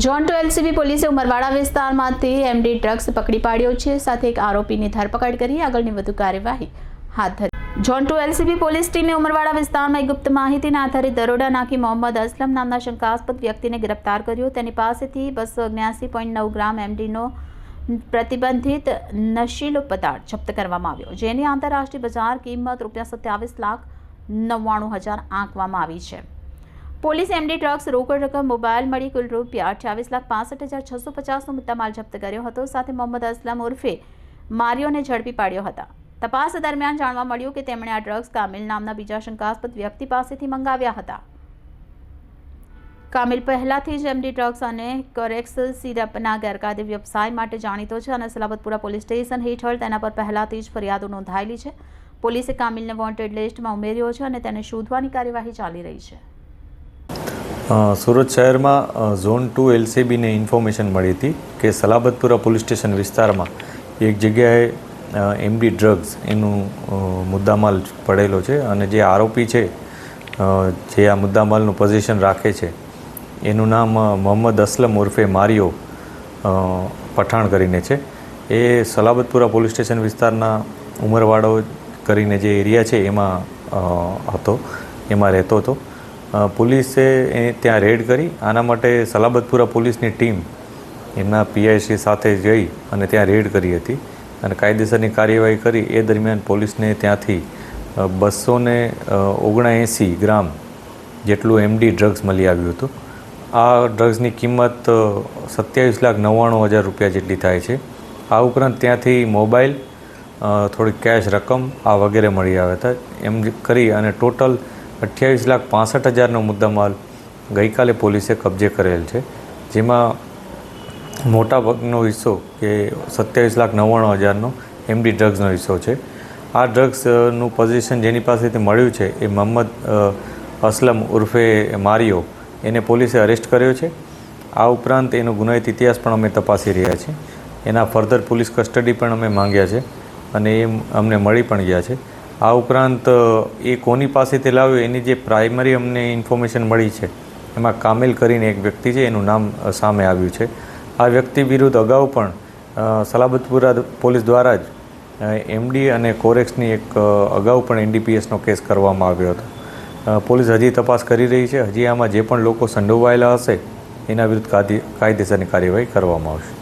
John 2 LCB પોલીસે ઉમરવાડા વિસ્તારમાંથી MD drugs પકડી પાડ્યો છે, સાથે એક આરોપીની ધરપકડ કરી આગળની વધુ કાર્યવાહી હાથ ધરી। જોન 2 એલસીબી પોલીસ ટીમે ઉમરવાડા વિસ્તારમાં એક ગુપ્ત માહિતીના આધારે દરોડા નાખી મોહમ્મદ અસલમ નામના શંકાસ્પદ વ્યક્તિને गिरफ्तार કર્યો। તેની પાસેથી 279.9 ગ્રામ એમડીનો પ્રતિબંધિત નશીલો પદાર્થ જપ્ત કરવામાં આવ્યો, જેની આંતરરાષ્ટ્રીય બજાર કિંમત ₹67,99,000 આંકવામાં આવી છે। પોલીસ એમડી ડ્રગ્સ રોકડ રકમ મોબાઈલ મળી કુલ ₹28,65,650નો મુદ્દામાલ જપ્ત કર્યો હતો, સાથે મોહમ્મદ અસલમ ઉર્ફે મારિયોને ઝડપી પાડ્યો હતા। તપાસ દરમિયાન જાણવા મળ્યું કે તેમણે આ ડ્રગ્સ કામિલ નામના બીજા શંકાસ્પદ વ્યક્તિ પાસેથી મંગાવ્યા હતા। કામિલ પહેલાથી જ એમડી ડ્રગ્સ અને કોરેક્સ સિરપના ગેરકાયદે વ્યવસાય માટે જાણીતો છે અને સલાબતપુરા પોલીસ સ્ટેશન હેઠળ તેના પર પહેલાથી જ ફરિયાદો નોંધાયેલી છે। પોલીસે કામિલને વોન્ટેડ લિસ્ટમાં ઉમેર્યો છે અને તેને શોધવાની કાર્યવાહી ચાલી રહી છે। સુરત શહેરમાં ઝોન 2 એલસીબીને ઇન્ફોર્મેશન મળી હતી કે સલાબતપુરા પોલીસ સ્ટેશન વિસ્તારમાં એક જગ્યાએ એમડી ડ્રગ્સ એનું મુદ્દામાલ પડેલો છે અને જે આરોપી છે જે આ મુદ્દામાલનું પોઝિશન રાખે છે એનું નામ મોહમ્મદ અસલમ ઉર્ફે મારિયો પઠાણ કરીને છે। એ સલાબતપુરા પોલીસ સ્ટેશન વિસ્તારના ઉમરવાડો કરીને જે એરિયા છે એમાં રહેતો હતો। પોલીસે ત્યાં રેડ કરી આના માટે સલાબતપુરા પોલીસની ટીમ એમના પીઆઈસી સાથે જઈ અને ત્યાં રેડ કરી હતી અને કાયદેસરની કાર્યવાહી કરી। એ દરમિયાન પોલીસને ત્યાંથી 279 ગ્રામ જેટલું એમડી ડ્રગ્સ મળી આવ્યું હતું। આ ડ્રગ્સની કિંમત ₹27,99,000 જેટલી થાય છે। આ ઉપરાંત ત્યાંથી મોબાઈલ, થોડી કેશ રકમ આ વગેરે મળી આવ્યા હતા। એમ કરી અને ટોટલ 28,65,000નો મુદ્દામાલ ગઈકાલે પોલીસે કબજે કરેલ છે, જેમાં મોટા ભાગનો હિસ્સો કે 27,99,000નો એમડી ડ્રગ્સનો હિસ્સો છે। આ ડ્રગ્સનું પોઝિશન જેની પાસેથી મળ્યું છે એ મોહમ્મદ અસલમ ઉર્ફે મારિયો, એને પોલીસે અરેસ્ટ કર્યો છે। આ ઉપરાંત એનો ગુનાહિત ઇતિહાસ પણ અમે તપાસી રહ્યા છીએ। એના ફર્ધર પોલીસ કસ્ટડી પણ અમે માંગ્યા છે અને એ અમને મળી પણ ગયા છે। આ ઉપરાંત એ કોની પાસેથી લાવ્યો એની જે પ્રાઇમરી અમને ઇન્ફોર્મેશન મળી છે એમાં કામિલ કરીને એક વ્યક્તિ છે, એનું નામ સામે આવ્યું છે। આ વ્યક્તિ વિરુદ્ધ અગાઉ પણ સલાબતપુરા પોલીસ દ્વારા જ એમડી અને કોરેક્સની એક અગાઉ પણ એનડીપીએસનો કેસ કરવામાં આવ્યો હતો। પોલીસ હજી તપાસ કરી રહી છે। હજી આમાં જે પણ લોકો સંડોવાયેલા હશે એના વિરુદ્ધ કાયદેસરની કાર્યવાહી કરવામાં આવશે।